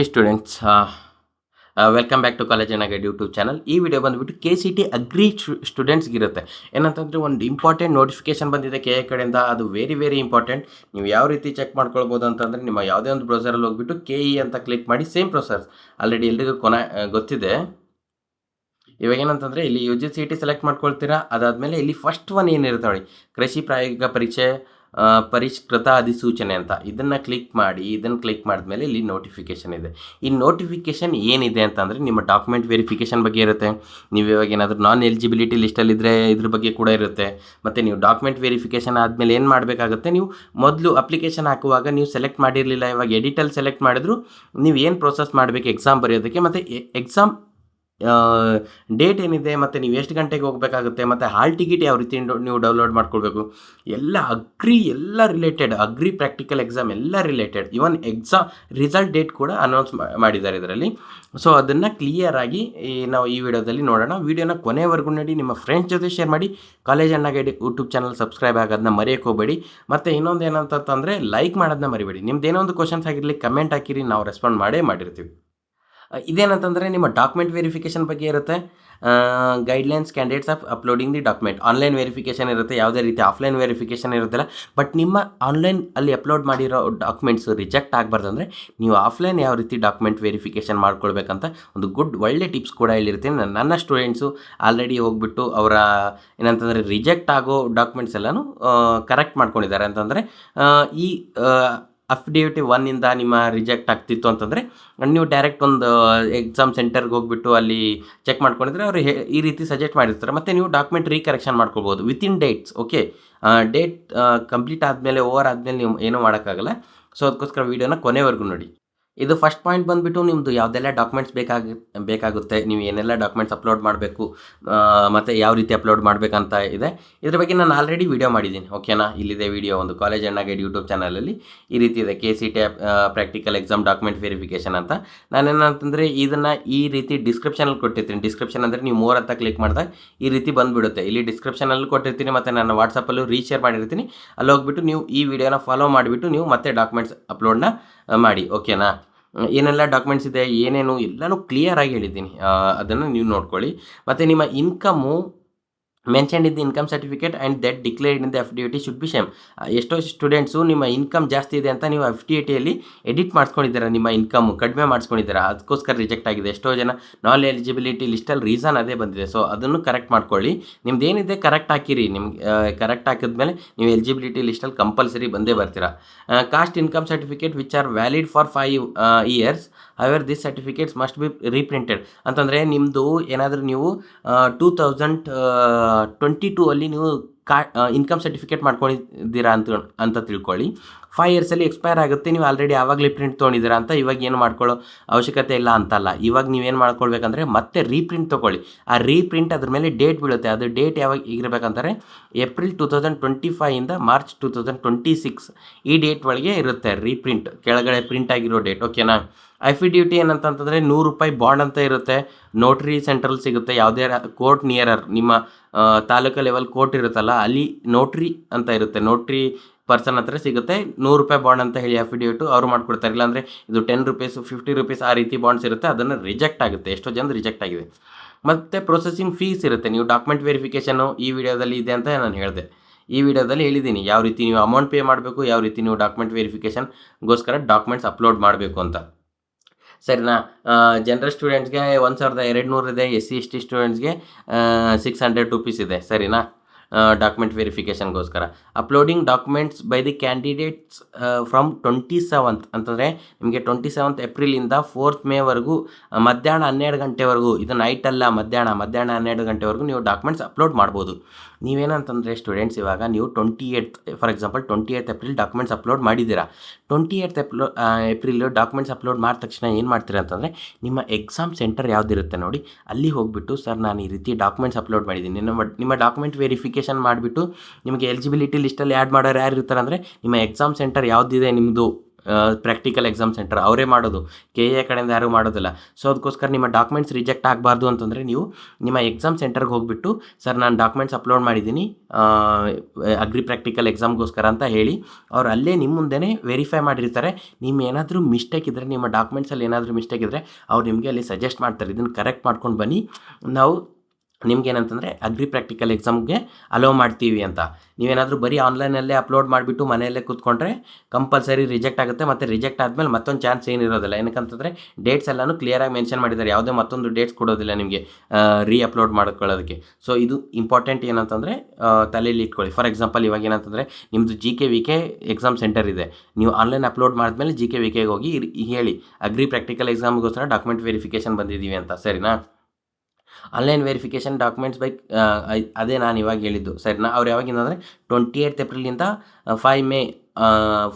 Students welcome back to college guide YouTube channel. ಈ video ಬಂದುಬಿಟ್ಟು KCT agri ಸ್ಟೂಡೆಂಟ್ಸ್ಗಿರುತ್ತೆ. ಏನಂತಂದರೆ ಒಂದು ಇಂಪಾರ್ಟೆಂಟ್ ನೋಟಿಫಿಕೇಶನ್ ಬಂದಿದೆ KA ಕಡೆಯಿಂದ. ಅದು ವೆರಿ ಇಂಪಾರ್ಟೆಂಟ್. ನೀವು ಯಾವ ರೀತಿ ಚೆಕ್ ಮಾಡ್ಕೊಳ್ಬೋದು ಅಂತಂದರೆ, ನಿಮ್ಮ ಯಾವುದೇ ಒಂದು ಬ್ರೌಸರಲ್ಲಿ ಹೋಗ್ಬಿಟ್ಟು KE ಅಂತ ಕ್ಲಿಕ್ ಮಾಡಿ. ಸೇಮ್ ಪ್ರೊಸೆಸ್ ಆಲ್ರೆಡಿ ಎಲ್ರಿಗೂ ಗೊತ್ತಿದೆ. ಇವಾಗ ಏನಂತಂದರೆ, ಇಲ್ಲಿ UGCET ಸೆಲೆಕ್ಟ್ ಮಾಡ್ಕೊಳ್ತೀರಾ. ಅದಾದಮೇಲೆ ಇಲ್ಲಿ ಫಸ್ಟ್ ಒನ್ ಏನಿರುತ್ತೆ ನೋಡಿ, ಕೃಷಿ ಪ್ರಾಯೋಗಿಕ ಪರೀಕ್ಷೆ ಪರಿಷ್ಕೃತ ಅಧಿಸೂಚನೆ ಅಂತ, ಇದನ್ನು ಕ್ಲಿಕ್ ಮಾಡಿ. ಇದನ್ನು ಕ್ಲಿಕ್ ಮಾಡಿದ್ಮೇಲೆ ಇಲ್ಲಿ ನೋಟಿಫಿಕೇಷನ್ ಇದೆ. ಈ ನೋಟಿಫಿಕೇಷನ್ ಏನಿದೆ ಅಂತಂದರೆ, ನಿಮ್ಮ ಡಾಕ್ಯುಮೆಂಟ್ ವೆರಿಫಿಕೇಷನ್ ಬಗ್ಗೆ ಇರುತ್ತೆ. ನೀವು ಇವಾಗ ಏನಾದರೂ ನಾನ್ ಎಲಿಜಿಬಿಲಿಟಿ ಲಿಸ್ಟಲ್ಲಿದ್ದರೆ ಇದ್ರ ಬಗ್ಗೆ ಕೂಡ ಇರುತ್ತೆ. ಮತ್ತು ನೀವು ಡಾಕ್ಯುಮೆಂಟ್ ವೆರಿಫಿಕೇಷನ್ ಆದಮೇಲೆ ಏನು ಮಾಡಬೇಕಾಗುತ್ತೆ, ನೀವು ಮೊದಲು ಅಪ್ಲಿಕೇಶನ್ ಹಾಕುವಾಗ ನೀವು ಸೆಲೆಕ್ಟ್ ಮಾಡಿರಲಿಲ್ಲ, ಇವಾಗ ಎಡಿಟಲ್ಲಿ ಸೆಲೆಕ್ಟ್ ಮಾಡಿದ್ರು ನೀವು ಏನು ಪ್ರೋಸೆಸ್ ಮಾಡಬೇಕು ಎಕ್ಸಾಮ್ ಬರೆಯೋದಕ್ಕೆ, ಮತ್ತು ಎಕ್ಸಾಮ್ ಡೇಟ್ ಏನಿದೆ, ಮತ್ತು ನೀವು ಎಷ್ಟು ಗಂಟೆಗೆ ಹೋಗಬೇಕಾಗುತ್ತೆ, ಮತ್ತು ಹಾಲ್ ಟಿಕೆಟ್ ಯಾವ ರೀತಿ ನೀವು ಡೌನ್ಲೋಡ್ ಮಾಡ್ಕೊಳ್ಬೇಕು, ಎಲ್ಲ ರಿಲೇಟೆಡ್, ಅಗ್ರಿ ಪ್ರಾಕ್ಟಿಕಲ್ ಎಕ್ಸಾಮ್ ಎಲ್ಲ ರಿಲೇಟೆಡ್. ಇವನ್ ಎಕ್ಸಾಮ್ ರಿಸಲ್ಟ್ ಡೇಟ್ ಕೂಡ ಅನೌನ್ಸ್ ಮಾಡಿದ್ದಾರೆ ಇದರಲ್ಲಿ. ಸೊ ಅದನ್ನು ಕ್ಲಿಯರಾಗಿ ನಾವು ಈ ವಿಡಿಯೋದಲ್ಲಿ ನೋಡೋಣ. ವಿಡಿಯೋನ ಕೊನೆವರೆಗೂ ನೋಡಿ, ನಿಮ್ಮ ಫ್ರೆಂಡ್ಸ್ ಜೊತೆ ಶೇರ್ ಮಾಡಿ. College guide YouTube channel subscribe ಆಗೋದನ್ನ ಮರೆಯೋಕೆ ಹೋಗಬೇಡಿ. ಮತ್ತು ಇನ್ನೊಂದು ಏನಂತಂದರೆ, ಲೈಕ್ ಮಾಡೋದನ್ನ ಮರಿಬೇಡಿ. ನಿಮ್ದು ಏನೋ ಒಂದು ಕ್ವಶನ್ಸ್ ಆಗಿರಲಿ, ಕಮೆಂಟ್ ಹಾಕಿರಿ, ನಾವು ರೆಸ್ಪಾಂಡ್ ಮಾಡಿರ್ತೀವಿ. ಇದೇನಂತಂದರೆ, ನಿಮ್ಮ ಡಾಕ್ಯುಮೆಂಟ್ ವೆರಿಫಿಕೇಷನ್ ಬಗ್ಗೆ ಇರುತ್ತೆ. Guidelines candidates of uploading the document. Online verification ಇರುತ್ತೆ, ಯಾವುದೇ ರೀತಿ ಆಫ್ಲೈನ್ ವೆರಿಫಿಕೇಷನ್ ಇರುತ್ತಿಲ್ಲ. ಬಟ್ ನಿಮ್ಮ ಆನ್ಲೈನ್ ಅಲ್ಲಿ ಅಪ್ಲೋಡ್ ಮಾಡಿರೋ ಡಾಕ್ಯುಮೆಂಟ್ಸ್ ರಿಜೆಕ್ಟ್ ಆಗಬಾರ್ದು ಅಂದರೆ, ನೀವು ಆಫ್ಲೈನ್ ಯಾವ ರೀತಿ ಡಾಕ್ಯುಮೆಂಟ್ ವೆರಿಫಿಕೇಷನ್ ಮಾಡ್ಕೊಳ್ಬೇಕಂತ ಒಂದು ಒಳ್ಳೆ ಟಿಪ್ಸ್ ಕೂಡ ಹೇಳಿರ್ತೀನಿ. ನನ್ನ ಸ್ಟೂಡೆಂಟ್ಸು ಆಲ್ರೆಡಿ ಹೋಗ್ಬಿಟ್ಟು ಅವರ ಏನಂತಂದರೆ ರಿಜೆಕ್ಟ್ ಆಗೋ ಡಾಕ್ಯುಮೆಂಟ್ಸ್ ಎಲ್ಲನೂ ಕರೆಕ್ಟ್ ಮಾಡ್ಕೊಂಡಿದ್ದಾರೆ. ಅಂತಂದರೆ ಈ ಅಫಿಡೇವಿಟಿ 1 ನಿಮ್ಮ ರಿಜೆಕ್ಟ್ ಆಗ್ತಿತ್ತು ಅಂತಂದರೆ, ನೀವು ಡೈರೆಕ್ಟ್ ಒಂದು ಎಕ್ಸಾಮ್ ಸೆಂಟರ್ಗೆ ಹೋಗ್ಬಿಟ್ಟು ಅಲ್ಲಿ ಚೆಕ್ ಮಾಡ್ಕೊಂಡಿದ್ರೆ ಅವರು ಈ ರೀತಿ ಸಜೆಸ್ಟ್ ಮಾಡಿರ್ತಾರೆ. ಮತ್ತು ನೀವು ಡಾಕ್ಯುಮೆಂಟ್ ರೀಕರೆಕ್ಷನ್ ಮಾಡ್ಕೊಳ್ಬೋದು within dates. Okay, date complete ಆದಮೇಲೆ, ಓವರ್ ಆದಮೇಲೆ ನೀವು ಏನೂ ಮಾಡೋಕ್ಕಾಗಲ್ಲ. ಸೊ ಅದಕ್ಕೋಸ್ಕರ ವೀಡಿಯೋನ ಕೊನೆವರೆಗೂ ನೋಡಿ. ಇದು ಫಸ್ಟ್ ಪಾಯಿಂಟ್ ಬಂದುಬಿಟ್ಟು, ನಿಮ್ಮದು ಯಾವುದೆಲ್ಲ ಡಾಕ್ಯುಮೆಂಟ್ಸ್ ಬೇಕಾಗುತ್ತೆ, ನೀವು ಏನೆಲ್ಲ ಡಾಕ್ಯುಮೆಂಟ್ಸ್ ಅಪ್ಲೋಡ್ ಮಾಡಬೇಕು, ಮತ್ತು ಯಾವ ರೀತಿ ಅಪ್ಲೋಡ್ ಮಾಡಬೇಕಂತ ಇದೆ. ಇದ್ರ ಬಗ್ಗೆ ನಾನು ಆಲ್ರೆಡಿ ವೀಡಿಯೋ ಮಾಡಿದ್ದೀನಿ. ಓಕೆನಾ, ಇಲ್ಲಿದೆ ವೀಡಿಯೋ, ಒಂದು ಕಾಲೇಜ್ ಗೈಡ್ ಯೂಟ್ಯೂಬ್ ಚಾನಲಲ್ಲಿ ಈ ರೀತಿ ಇದೆ, KCT practical exam document verification ಅಂತ. ನಾನೇನಂತಂದರೆ, ಇದನ್ನು ಈ ರೀತಿ ಡಿಸ್ಕ್ರಿಪ್ಷನಲ್ಲಿ ಕೊಟ್ಟಿರ್ತೀನಿ. ಡಿಸ್ಕ್ರಿಪ್ಷನ್ ಅಂದರೆ ನೀವು ಮೋರ್ ಅಂತ ಕ್ಲಿಕ್ ಮಾಡಿದಾಗ ಈ ರೀತಿ ಬಂದುಬಿಡುತ್ತೆ. ಇಲ್ಲಿ ಡಿಸ್ಕ್ರಿಪ್ಷನಲ್ಲಿ ಕೊಟ್ಟಿರ್ತೀನಿ, ಮತ್ತು ನಾನು ವಾಟ್ಸಪ್ಪಲ್ಲೂ ರೀಶೇರ್ ಮಾಡಿರ್ತೀನಿ. ಅಲ್ಲಿ ಹೋಗ್ಬಿಟ್ಟು ನೀವು ಈ ವಿಡಿಯೋನ ಫಾಲೋ ಮಾಡಿಬಿಟ್ಟು ನೀವು ಮತ್ತೆ ಡಾಕ್ಯುಮೆಂಟ್ಸ್ ಅಪ್ಲೋಡ್ನ ಮಾಡಿ. ಓಕೆನಾ, ಏನೆಲ್ಲ ಡಾಕ್ಯುಮೆಂಟ್ಸ್ ಇದೆ, ಏನೇನು ಎಲ್ಲನೂ ಕ್ಲಿಯರಾಗಿ ಹೇಳಿದ್ದೀನಿ. ಅದನ್ನು ನೀವು ನೋಡ್ಕೊಳ್ಳಿ. ಮತ್ತು ನಿಮ್ಮ income mentioned in the income certificate and that declared in the FDAT should be same. ಎಷ್ಟೋ ಸ್ಟೂಡೆಂಟ್ಸು ನಿಮ್ಮ ಇನ್ಕಮ್ ಜಾಸ್ತಿ ಇದೆ ಅಂತ ನೀವು FDATಯಲ್ಲಿ ಎಡಿಟ್ ಮಾಡ್ಕೊಂಡಿದ್ದೀರಾ, ನಿಮ್ಮ ಇನ್ಕಮ್ಮು ಕಡಿಮೆ ಮಾಡಿಸ್ಕೊಂಡಿದ್ದೀರಾ, ಅದಕ್ಕೋಸ್ಕರ ರಿಜೆಕ್ಟ್ ಆಗಿದೆ. ಎಷ್ಟೋ ಜನ ನಾನ್ ಎಲಿಜಿಬಿಲಿಟಿ ಲಿಸ್ಟಲ್ಲಿ ರೀಸನ್ ಅದೇ ಬಂದಿದೆ. ಸೊ ಅದನ್ನು ಕರೆಕ್ಟ್ ಮಾಡ್ಕೊಳ್ಳಿ. ನಿಮ್ದು ಏನಿದೆ ಕರೆಕ್ಟ್ ಹಾಕಿರಿ. ನಿಮ್ಗೆ ಕರೆಕ್ಟ್ ಹಾಕಿದ್ಮೇಲೆ ನೀವು ಎಲಿಜಿಬಿಲಿಟಿ ಲಿಸ್ಟಲ್ಲಿ ಕಂಪಲ್ಸರಿ ಬಂದೇ ಬರ್ತೀರಾ. Caste income certificate which are valid for 5 years. However this certificates must be reprinted. ಅಂತಂದರೆ ನಿಮ್ಮದು ಏನಾದರೂ ನೀವು 2022 ಅಲ್ಲಿ ನೀವು ಇನ್ಕಮ್ ಸರ್ಟಿಫಿಕೇಟ್ ಮಾಡ್ಕೊಂಡಿದ್ದೀರಾ ಅಂತ ತಿಳ್ಕೊಳ್ಳಿ. 5 yearsಲ್ಲಿ ಎಕ್ಸ್ಪೈರ್ ಆಗುತ್ತೆ. ನೀವು ಆಲ್ರೆಡಿ ಆವಾಗಲೇ ಪ್ರಿಂಟ್ ತೊಗೊಂಡಿದ್ದೀರಾ ಅಂತ ಇವಾಗ ಏನು ಮಾಡ್ಕೊಳ್ಳೋ ಅವಶ್ಯಕತೆ ಇಲ್ಲ ಅಂತಲ್ಲ. ಇವಾಗ ನೀವೇನು ಮಾಡ್ಕೊಳ್ಬೇಕಂದ್ರೆ, ಮತ್ತೆ ರೀಪ್ರಿಂಟ್ ತೊಗೊಳ್ಳಿ. ಆ ರೀಪ್ರಿಂಟ್ ಅದ್ರ ಮೇಲೆ ಡೇಟ್ ಬೀಳುತ್ತೆ. ಅದು ಡೇಟ್ ಯಾವಾಗ ಇರಬೇಕಂತಾರೆ, ಏಪ್ರಿಲ್ 2025 ಮಾರ್ಚ್ 2026 ಈ ಡೇಟ್ ಒಳಗೆ ಇರುತ್ತೆ ರೀಪ್ರಿಂಟ್, ಕೆಳಗಡೆ ಪ್ರಿಂಟ್ ಆಗಿರೋ ಡೇಟ್. ಓಕೆನಾ. FDAT ಏನಂತಂದರೆ ₹100 ಬಾಂಡ್ ಅಂತ ಇರುತ್ತೆ. ನೋಟ್ರಿ ಸೆಂಟ್ರಲ್ಲಿ ಸಿಗುತ್ತೆ. ಯಾವುದೇ ಕೋರ್ಟ್ ನಿಯರರ್, ನಿಮ್ಮ ತಾಲೂಕು ಲೆವೆಲ್ ಕೋರ್ಟ್ ಇರುತ್ತಲ್ಲ, ಅಲ್ಲಿ ನೋಟ್ರಿ ಅಂತ ಇರುತ್ತೆ. ನೋಟ್ರಿ ಪರ್ಸನ್ ಹತ್ರ ಸಿಗುತ್ತೆ. ₹100 ಬಾಂಡ್ ಅಂತ ಹೇಳಿ FDAT ಅವರು ಮಾಡಿಕೊಡ್ತಾರೆ. ಇಲ್ಲಾಂದರೆ ಇದು ₹10, ₹50 ಆ ರೀತಿ ಬಾಂಡ್ಸ್ ಇರುತ್ತೆ. ಅದನ್ನು ರಿಜೆಕ್ಟ್ ಆಗುತ್ತೆ. ಎಷ್ಟೋ ಜನ ರಿಜೆಕ್ಟ್ ಆಗಿದೆ. ಮತ್ತು ಪ್ರೊಸೆಸಿಂಗ್ ಫೀಸ್ ಇರುತ್ತೆ. ನೀವು ಡಾಕ್ಯುಮೆಂಟ್ ವೆರಿಫಿಕೇಷನ್ನು ಈ ವಿಡಿಯೋದಲ್ಲಿ ಇದೆ ಅಂತ ನಾನು ಹೇಳಿದೆ. ಈ ವಿಡಿಯೋದಲ್ಲಿ ಹೇಳಿದ್ದೀನಿ ಯಾವ ರೀತಿ ನೀವು ಅಮೌಂಟ್ ಪೇ ಮಾಡಬೇಕು, ಯಾವ ರೀತಿ ನೀವು ಡಾಕ್ಯುಮೆಂಟ್ ವೆರಿಫಿಕೇಷನ್ಗೋಸ್ಕರ ಡಾಕ್ಯುಮೆಂಟ್ಸ್ ಅಪ್ಲೋಡ್ ಮಾಡಬೇಕು ಅಂತ. ಸರಿನಾ. ಜನರಲ್ ಸ್ಟೂಡೆಂಟ್ಸ್ಗೆ 1200 ಇದೆ. SC ST ಸ್ಟೂಡೆಂಟ್ಸ್ಗೆ ₹600 ಇದೆ. ಸರಿನಾ. ಡಾಕ್ಯುಮೆಂಟ್ ವೆರಿಫಿಕೇಷನ್ಗೋಸ್ಕರ uploading documents by the candidates from 27th ಅಂತಂದರೆ ನಿಮಗೆ 27th ಏಪ್ರಿಲಿಂದ 4th ಮೇವರೆಗೂ ಮಧ್ಯಾಹ್ನ 12 ಗಂಟೆವರೆಗೂ, ಇದು ನೈಟ್ ಅಲ್ಲ, ಮಧ್ಯಾಹ್ನ 12 ಗಂಟೆವರೆಗೂ ನೀವು ಡಾಕ್ಯುಮೆಂಟ್ಸ್ ಅಪ್ಲೋಡ್ ಮಾಡ್ಬೋದು. ನೀವೇನಂತಂದರೆ ಸ್ಟೂಡೆಂಟ್ಸ್, ಇವಾಗ ನೀವು 28th for example 28th April documents upload ಮಾಡಿದ್ದೀರಾ. 28th ಏಪ್ರಿಲ್ ಡಾಕ್ಯುಮೆಂಟ್ಸ್ ಅಪ್ಲೋಡ್ ಮಾಡಿದ ತಕ್ಷಣ ಏನು ಮಾಡ್ತೀರಾ ಅಂತಂದರೆ, ನಿಮ್ಮ ಎಕ್ಸಾಮ್ ಸೆಂಟರ್ ಯಾವುದಿರುತ್ತೆ ನೋಡಿ, ಅಲ್ಲಿ ಹೋಗಿಬಿಟ್ಟು, ಸರ್ ನಾನು ಈ ರೀತಿ ಡಾಕ್ಯುಮೆಂಟ್ಸ್ ಅಪ್ಲೋಡ್ ಮಾಡಿದ್ದೀನಿ, ನಿಮ್ಮ ಡಾಕ್ಯುಮೆಂಟ್ ವೆರಿಫಿಕೇಷನ್ ಮಾಡಿಬಿಟ್ಟು ನಿಮಗೆ ಎಲಿಜಿಬಿಲಿಟಿ ಲಿಸ್ಟಲ್ಲಿ ಆ್ಯಡ್ ಮಾಡೋರು ಯಾರು ಇರ್ತಾರೆ ಅಂದರೆ, ನಿಮ್ಮ ಎಕ್ಸಾಮ್ ಸೆಂಟರ್ ಯಾವುದಿದೆ ನಿಮ್ಮದು ಪ್ರಾಕ್ಟಿಕಲ್ ಎಕ್ಸಾಮ್ ಸೆಂಟರ್ ಅವರೇ ಮಾಡೋದು, KA ಕಡೆಯಿಂದ ಯಾರೂ ಮಾಡೋದಿಲ್ಲ. ಸೊ ಅದಕ್ಕೋಸ್ಕರ ನಿಮ್ಮ ಡಾಕ್ಯುಮೆಂಟ್ಸ್ ರಿಜೆಕ್ಟ್ ಆಗಬಾರ್ದು ಅಂತಂದರೆ ನೀವು ನಿಮ್ಮ ಎಕ್ಸಾಮ್ ಸೆಂಟರ್ಗೆ ಹೋಗಿಬಿಟ್ಟು ಸರ್ ನಾನು ಡಾಕ್ಯುಮೆಂಟ್ಸ್ ಅಪ್ಲೋಡ್ ಮಾಡಿದ್ದೀನಿ ಅಗ್ರಿ ಪ್ರಾಕ್ಟಿಕಲ್ ಎಕ್ಸಾಮ್ಗೋಸ್ಕರ ಅಂತ ಹೇಳಿ ಅವ್ರು ಅಲ್ಲೇ ನಿಮ್ಮ ಮುಂದೆನೇ ವೆರಿಫೈ ಮಾಡಿರ್ತಾರೆ. ನಿಮ್ಮ ಏನಾದರೂ ಮಿಸ್ಟೇಕ್ ಇದ್ದರೆ, ನಿಮ್ಮ ಡಾಕ್ಯುಮೆಂಟ್ಸಲ್ಲಿ ಏನಾದರೂ ಮಿಸ್ಟೇಕ್ ಇದ್ದರೆ ಅವ್ರು ನಿಮಗೆ ಅಲ್ಲಿ ಸಜೆಸ್ಟ್ ಮಾಡ್ತಾರೆ, ಇದನ್ನು ಕರೆಕ್ಟ್ ಮಾಡ್ಕೊಂಡು ಬನ್ನಿ, ನಾವು ನಿಮ್ಗೇನಂತಂದರೆ ಅಗ್ರಿ ಪ್ರಾಕ್ಟಿಕಲ್ ಎಕ್ಸಾಮ್ಗೆ ಅಲೋ ಮಾಡ್ತೀವಿ ಅಂತ. ನೀವೇನಾದರೂ ಬರೀ ಆನ್ಲೈನಲ್ಲೇ ಅಪ್ಲೋಡ್ ಮಾಡಿಬಿಟ್ಟು ಮನೆಯಲ್ಲೇ ಕೂತ್ಕೊಂಡ್ರೆ ಕಂಪಲ್ಸರಿ ರಿಜೆಕ್ಟ್ ಆಗುತ್ತೆ. ಮತ್ತು ರಿಜೆಕ್ಟ್ ಆದಮೇಲೆ ಮತ್ತೊಂದು ಚಾನ್ಸ್ ಏನಿರೋದಿಲ್ಲ. ಏನಕ್ಕಂತಂದರೆ ಡೇಟ್ಸ್ ಎಲ್ಲನೂ ಕ್ಲಿಯರಾಗಿ ಮೆನ್ಷನ್ ಮಾಡಿದ್ದಾರೆ, ಯಾವುದೇ ಮತ್ತೊಂದು ಡೇಟ್ಸ್ ಕೊಡೋದಿಲ್ಲ ನಿಮಗೆ ಅಪ್ಲೋಡ್ ಮಾಡ್ಕೊಳ್ಳೋದಕ್ಕೆ. ಸೊ ಇದು ಇಂಪಾರ್ಟೆಂಟ್ ಏನಂತಂದರೆ ತಲೆಯಲ್ಲಿ ಇಟ್ಕೊಳ್ಳಿ. ಫಾರ್ ಎಕ್ಸಾಂಪಲ್ ಇವಾಗ ಏನಂತಂದರೆ ನಿಮ್ಮದು GK ಎಕ್ಸಾಮ್ ಸೆಂಟರ್ ಇದೆ, ನೀವು ಆನ್ಲೈನ್ ಅಪ್ಲೋಡ್ ಮಾಡಿದ್ಮೇಲೆ GK ಹೋಗಿ ಹೇಳಿ ಅಗ್ರಿ ಪ್ರಾಕ್ಟಿಕಲ್ ಎಕ್ಸಾಮ್ಗೋಸ್ಕರ ಡಾಕ್ಯುಮೆಂಟ್ ವೆರಿಫಿಕೇಷನ್ ಬಂದಿದ್ದೀವಿ ಅಂತ, ಸರಿನಾ? ಆನ್ಲೈನ್ ವೆರಿಫಿಕೇಷನ್ ಡಾಕ್ಯುಮೆಂಟ್ಸ್ ಬೈ ಅದೇ ನಾನು ಇವಾಗ ಹೇಳಿದ್ದು, ಸರಿನಾ? ಅವ್ರು ಯಾವಾಗಿಂದ ಅಂದರೆ 28 ಏಪ್ರಿಲಿಂದ 5 ಮೇ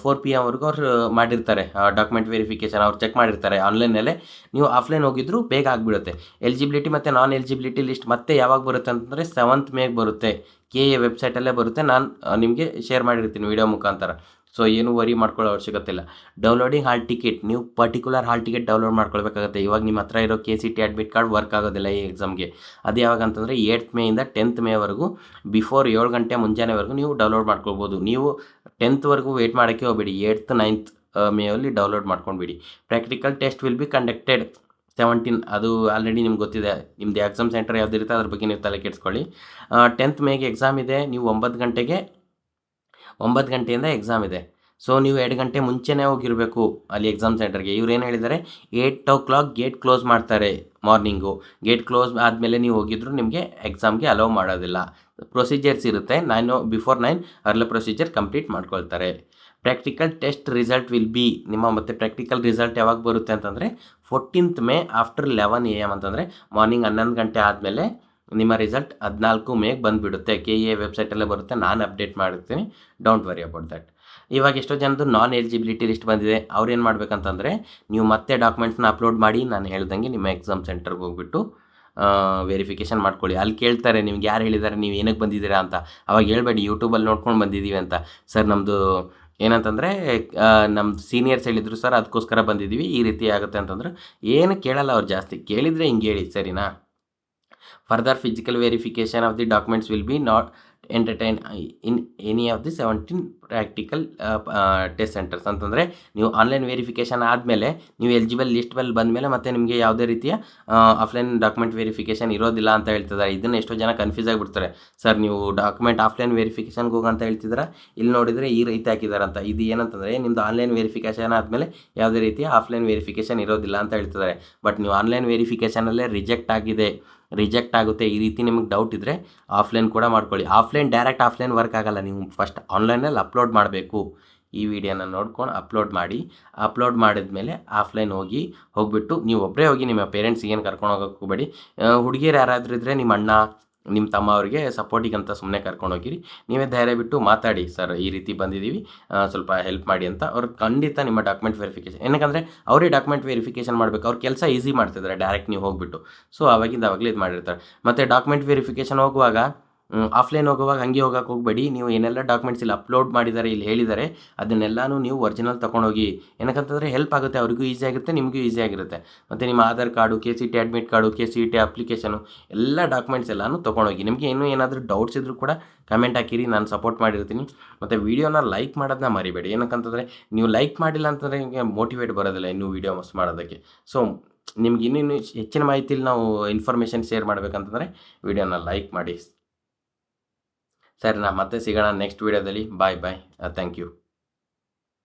4 PM ವರೆಗೂ ಅವ್ರು ಮಾಡಿರ್ತಾರೆ ಡಾಕ್ಯುಮೆಂಟ್ ವೆರಿಫಿಕೇಷನ್. ಅವ್ರು ಚೆಕ್ ಮಾಡಿರ್ತಾರೆ ಆನ್ಲೈನಲ್ಲೇ. ನೀವು ಆಫ್ಲೈನ್ ಹೋಗಿದ್ರು ಬೇಗ ಆಗಿಬಿಡುತ್ತೆ. ಎಲಿಜಿಬಿಲಿಟಿ ಮತ್ತು ನಾನ್ ಎಲಿಜಿಬಿಲಿಟಿ ಲಿಸ್ಟ್ ಮತ್ತೆ ಯಾವಾಗ ಬರುತ್ತೆ ಅಂತಂದರೆ 7th ಮೇಗೆ ಬರುತ್ತೆ. KA ವೆಬ್ಸೈಟಲ್ಲೇ ಬರುತ್ತೆ, ನಾನು ನಿಮಗೆ ಶೇರ್ ಮಾಡಿರ್ತೀನಿ ವಿಡಿಯೋ ಮುಖಾಂತರ. ಸೊ ಏನು ವರಿ ಮಾಡ್ಕೊಳ್ಳೋ ಅವಶ್ಯಕತೆ ಇಲ್ಲ. ಡೌನ್ಲೋಡಿಂಗ್ ಹಾಲ್ ಟಿಕೆಟ್, ನೀವು ಪರ್ಟಿಕ್ಯುಲರ್ ಹಾಲ್ ಟಿಕೆಟ್ ಡೌನ್ಲೋಡ್ ಮಾಡ್ಕೊಳ್ಬೇಕಾಗುತ್ತೆ. ಇವಾಗ ನಿಮ್ಮ ಹತ್ರ ಇರೋ KCT ಅಡ್ಮಿಟ್ ಕಾರ್ಡ್ ವರ್ಕ್ ಆಗೋದಿಲ್ಲ ಈ ಎಕ್ಸಾಮ್ಗೆ. ಅದು ಯಾವಾಗ ಅಂತಂದರೆ 8th ಮೇಯಿಂದ 10th ಮೇವರೆಗೂ ಬಿಫೋರ್ 7 ಗಂಟೆ ಮುಂಜಾನೆವರೆಗೂ ನೀವು ಡೌನ್ಲೋಡ್ ಮಾಡ್ಕೊಳ್ಬೋದು. ನೀವು 10th ವರೆಗೂ ವೇಟ್ ಮಾಡೋಕ್ಕೆ ಹೋಗಬೇಡಿ, 8th 9th ಮೇಯಲ್ಲಿ ಡೌನ್ಲೋಡ್ ಮಾಡ್ಕೊಂಡ್ಬಿಡಿ. Practical test will be conducted 17, ಅದು ಆಲ್ರೆಡಿ ನಿಮ್ಗೆ ಗೊತ್ತಿದೆ. ನಿಮ್ಮದು ಎಕ್ಸಾಮ್ ಸೆಂಟರ್ ಯಾವುದಿರುತ್ತೆ ಅದ್ರ ಬಗ್ಗೆ ನೀವು ತಲೆ ಕೆಡಿಸ್ಕೊಳ್ಳಿ. 10th ಮೇಗೆ ಎಕ್ಸಾಮ್ ಇದೆ, ನೀವು 9 ಗಂಟೆಯಿಂದ ಎಕ್ಸಾಮ್ ಇದೆ. ಸೊ ನೀವು 2 ಗಂಟೆ ಮುಂಚೆನೇ ಹೋಗಿರಬೇಕು ಅಲ್ಲಿ ಎಕ್ಸಾಮ್ ಸೆಂಟರ್ಗೆ. ಇವ್ರು ಏನು ಹೇಳಿದ್ದಾರೆ, 8 o'clock ಗೇಟ್ ಕ್ಲೋಸ್ ಮಾಡ್ತಾರೆ ಮಾರ್ನಿಂಗು. ಗೇಟ್ ಕ್ಲೋಸ್ ಆದಮೇಲೆ ನೀವು ಹೋಗಿದ್ರು ನಿಮಗೆ ಎಕ್ಸಾಮ್ಗೆ ಅಲೋ ಮಾಡೋದಿಲ್ಲ. ಪ್ರೊಸೀಜರ್ಸ್ ಇರುತ್ತೆ, ಬಿಫೋರ್ 9 ಅರ್ಲಿ ಪ್ರೊಸೀಜರ್ ಕಂಪ್ಲೀಟ್ ಮಾಡ್ಕೊಳ್ತಾರೆ. Practical test result will be, ನಿಮ್ಮ ಮತ್ತು ಪ್ರಾಕ್ಟಿಕಲ್ ರಿಸಲ್ಟ್ ಯಾವಾಗ ಬರುತ್ತೆ ಅಂತಂದರೆ 14th ಮೇ ಆಫ್ಟರ್ 11 AM ಅಂತಂದರೆ ಮಾರ್ನಿಂಗ್ 11 ಗಂಟೆ ಆದಮೇಲೆ ನಿಮ್ಮ ರಿಸಲ್ಟ್ 14 ಮೇಗೆ ಬಂದುಬಿಡುತ್ತೆ. KA ವೆಬ್ಸೈಟಲ್ಲೇ ಬರುತ್ತೆ, ನಾನು ಅಪ್ಡೇಟ್ ಮಾಡಿರ್ತೀನಿ, ಡೋಂಟ್ ವರಿ ಅಬೌಟ್ ದ್ಯಾಟ್. ಇವಾಗ ಎಷ್ಟೋ ಜನದ್ದು ನಾನ್ ಎಲಿಜಿಬಿಲಿಟಿ ಲಿಸ್ಟ್ ಬಂದಿದೆ. ಅವ್ರು ಏನು ಮಾಡಬೇಕಂತಂದರೆ ನೀವು ಮತ್ತೆ ಡಾಕ್ಯುಮೆಂಟ್ಸ್ನ ಅಪ್ಲೋಡ್ ಮಾಡಿ ನಾನು ಹೇಳ್ದಂಗೆ ನಿಮ್ಮ ಎಕ್ಸಾಮ್ ಸೆಂಟರ್ಗೆ ಹೋಗ್ಬಿಟ್ಟು ವೆರಿಫಿಕೇಷನ್ ಮಾಡ್ಕೊಳ್ಳಿ. ಅಲ್ಲಿ ಕೇಳ್ತಾರೆ ನಿಮ್ಗೆ ಯಾರು ಹೇಳಿದ್ದಾರೆ, ನೀವು ಏನಕ್ಕೆ ಬಂದಿದ್ದೀರಾ ಅಂತ. ಅವಾಗ ಹೇಳ್ಬೇಡಿ ಯೂಟ್ಯೂಬಲ್ಲಿ ನೋಡ್ಕೊಂಡು ಬಂದಿದ್ದೀವಿ ಅಂತ. ಸರ್ ನಮ್ಮದು ಏನಂತಂದರೆ ನಮ್ಮದು ಸೀನಿಯರ್ಸ್ ಹೇಳಿದರು ಸರ್, ಅದಕ್ಕೋಸ್ಕರ ಬಂದಿದ್ದೀವಿ, ಈ ರೀತಿ ಆಗುತ್ತೆ ಅಂತಂದ್ರೆ ಏನು ಕೇಳಲ್ಲ ಅವ್ರು. ಜಾಸ್ತಿ ಕೇಳಿದರೆ ಹಿಂಗೆ ಹೇಳಿ, ಸರಿನಾ? Further physical verification of the documents will be not entertained in any of the 17 practical test centres ಅಂತಂದರೆ ನೀವು ಆನ್ಲೈನ್ ವೆರಿಫಿಕೇಷನ್ ಆದಮೇಲೆ ನೀವು ಎಲಿಜಿಬಲ್ ಲಿಸ್ಟ್ ಮೇಲೆ ಬಂದಮೇಲೆ ಮತ್ತೆ ನಿಮಗೆ ಯಾವುದೇ ರೀತಿಯ ಆಫ್ಲೈನ್ ಡಾಕ್ಯುಮೆಂಟ್ ವೆರಿಫಿಕೇಷನ್ ಇರೋದಿಲ್ಲ ಅಂತ ಹೇಳ್ತಿದ್ದಾರೆ. ಇದನ್ನು ಎಷ್ಟೋ ಜನ ಕನ್ಫ್ಯೂಸ್ ಆಗಿಬಿಡ್ತಾರೆ. ಸರ್ ನೀವು ಡಾಕ್ಯುಮೆಂಟ್ ಆಫ್ಲೈನ್ ವೆರಿಫಿಕೇಷನ್ಗೆ ಹೋಗಂತ ಹೇಳ್ತಿದ್ದೀರಾ, ಇಲ್ಲಿ ನೋಡಿದರೆ ಈ ರೀತಿ ಹಾಕಿದ್ದಾರೆ ಅಂತ. ಇದು ಏನಂತಂದರೆ ನಿಮ್ಮದು ಆನ್ಲೈನ್ ವೆರಿಫಿಕೇಷನ್ ಆದಮೇಲೆ ಯಾವುದೇ ರೀತಿಯ ಆಫ್ಲೈನ್ ವೆರಿಫಿಕೇಷನ್ ಇರೋದಿಲ್ಲ ಅಂತ ಹೇಳ್ತಿದ್ದಾರೆ. ಬಟ್ ನೀವು ಆನ್ಲೈನ್ ವೆರಿಫಿಕೇಷನಲ್ಲೇ ರಿಜೆಕ್ಟ್ ಆಗುತ್ತೆ, ಈ ರೀತಿ ನಿಮಗೆ ಡೌಟ್ ಇದ್ದರೆ ಆಫ್ಲೈನ್ ಕೂಡ ಮಾಡ್ಕೊಳ್ಳಿ. ಡೈರೆಕ್ಟ್ ಆಫ್ಲೈನ್ ವರ್ಕ್ ಆಗಲ್ಲ, ನೀವು ಫಸ್ಟ್ ಆನ್ಲೈನಲ್ಲಿ ಅಪ್ಲೋಡ್ ಮಾಡಬೇಕು. ಈ ವಿಡಿಯೋನ ನೋಡ್ಕೊಂಡು ಅಪ್ಲೋಡ್ ಮಾಡಿದ್ಮೇಲೆ ಆಫ್ಲೈನ್ ಹೋಗ್ಬಿಟ್ಟು ನೀವು ಒಬ್ಬರೇ ಹೋಗಿ, ನಿಮ್ಮ ಪೇರೆಂಟ್ಸಿಗೆ ಏನು ಕರ್ಕೊಂಡು ಹೋಗೋಕ್ಕೆ ಹೋಗಬೇಡಿ. ಹುಡುಗಿಯರು ಯಾರಾದರೂ ಇದ್ದರೆ ನಿಮ್ಮ ಅಣ್ಣ ನಿಮ್ಮ ತಮ್ಮ ಅವರಿಗೆ ಸಪೋರ್ಟಿಗಂತ ಸುಮ್ಮನೆ ಕರ್ಕೊಂಡೋಗಿರಿ. ನೀವೇ ಧೈರ್ಯ ಬಿಟ್ಟು ಮಾತಾಡಿ, ಸರ್ ಈ ರೀತಿ ಬಂದಿದ್ದೀವಿ, ಸ್ವಲ್ಪ ಹೆಲ್ಪ್ ಮಾಡಿ ಅಂತ. ಅವ್ರು ಖಂಡಿತ ನಿಮ್ಮ ಡಾಕ್ಯುಮೆಂಟ್ ವೆರಿಫಿಕೇಷನ್, ಏನಕ್ಕಂದರೆ ಅವರೇ ಡಾಕ್ಯುಮೆಂಟ್ ವೆರಿಫಿಕೇಷನ್ ಮಾಡಬೇಕು, ಅವ್ರ ಕೆಲಸ ಈಸಿ ಮಾಡ್ತಿದ್ದಾರೆ ಡೈರೆಕ್ಟ್ ನೀವು ಹೋಗ್ಬಿಟ್ಟು. ಸೊ ಅವಾಗಲೇ ಇದು ಮಾಡಿರ್ತಾರೆ. ಮತ್ತು ಡಾಕ್ಯುಮೆಂಟ್ ವೆರಿಫಿಕೇಷನ್ ಹೋಗುವಾಗ ಆಫ್ಲೈನ್ ಹೋಗುವಾಗ ಹಂಗೆ ಹೋಗೋಕೆ ಹೋಗಬೇಡಿ. ನೀವು ಏನೆಲ್ಲ ಡಾಕ್ಯುಮೆಂಟ್ಸ್ ಇಲ್ಲಿ ಅಪ್ಲೋಡ್ ಮಾಡಿದ್ದಾರೆ, ಇಲ್ಲಿ ಹೇಳಿದ್ದಾರೆ, ಅದನ್ನೆಲ್ಲನೂ ನೀವು ಒರಿಜಿನಲ್ ತೊಗೊಂಡೋಗಿ. ಏನಕ್ಕಂತಂದರೆ ಹೆಲ್ಪ್ ಆಗುತ್ತೆ, ಅವ್ರಿಗೂ ಈಸಿ ಆಗುತ್ತೆ, ನಿಮಗೂ ಈಸಿ ಆಗಿರುತ್ತೆ. ಮತ್ತು ನಿಮ್ಮ Aadhaar card, KCT admit card, KCT application ಎಲ್ಲ ಡಾಕ್ಯುಮೆಂಟ್ಸ್ ಎಲ್ಲನೂ ತೊಗೊಂಡೋಗಿ. ನಿಮಗೆ ಇನ್ನೂ ಏನಾದರೂ ಡೌಟ್ಸ್ ಇದ್ದರೂ ಕೂಡ ಕಮೆಂಟ್ ಹಾಕಿರಿ, ನಾನು ಸಪೋರ್ಟ್ ಮಾಡಿರ್ತೀನಿ. ಮತ್ತು ವೀಡಿಯೋನ ಲೈಕ್ ಮಾಡೋದನ್ನ ಮರಿಬೇಡಿ. ಏನಕ್ಕಂತಂದರೆ ನೀವು ಲೈಕ್ ಮಾಡಿಲ್ಲ ಅಂತಂದರೆ ನಿಮಗೆ ಮೋಟಿವೇಟ್ ಬರೋದಿಲ್ಲ ಇನ್ನೂ ವೀಡಿಯೋ ಮಸ್ತ್ ಮಾಡೋದಕ್ಕೆ. ಸೊ ನಿಮ್ಗೆ ಇನ್ನೂ ಹೆಚ್ಚಿನ ಮಾಹಿತಿಲಿ ನಾವು ಇನ್ಫಾರ್ಮೇಷನ್ ಶೇರ್ ಮಾಡಬೇಕಂತಂದರೆ ವೀಡಿಯೋನ ಲೈಕ್ ಮಾಡಿ. ಸರಿ, ಮತ್ತೆ ಸಿಗೋಣ ನೆಕ್ಸ್ಟ್ ವೀಡಿಯೋದಲ್ಲಿ. ಬಾಯ್. Thank you.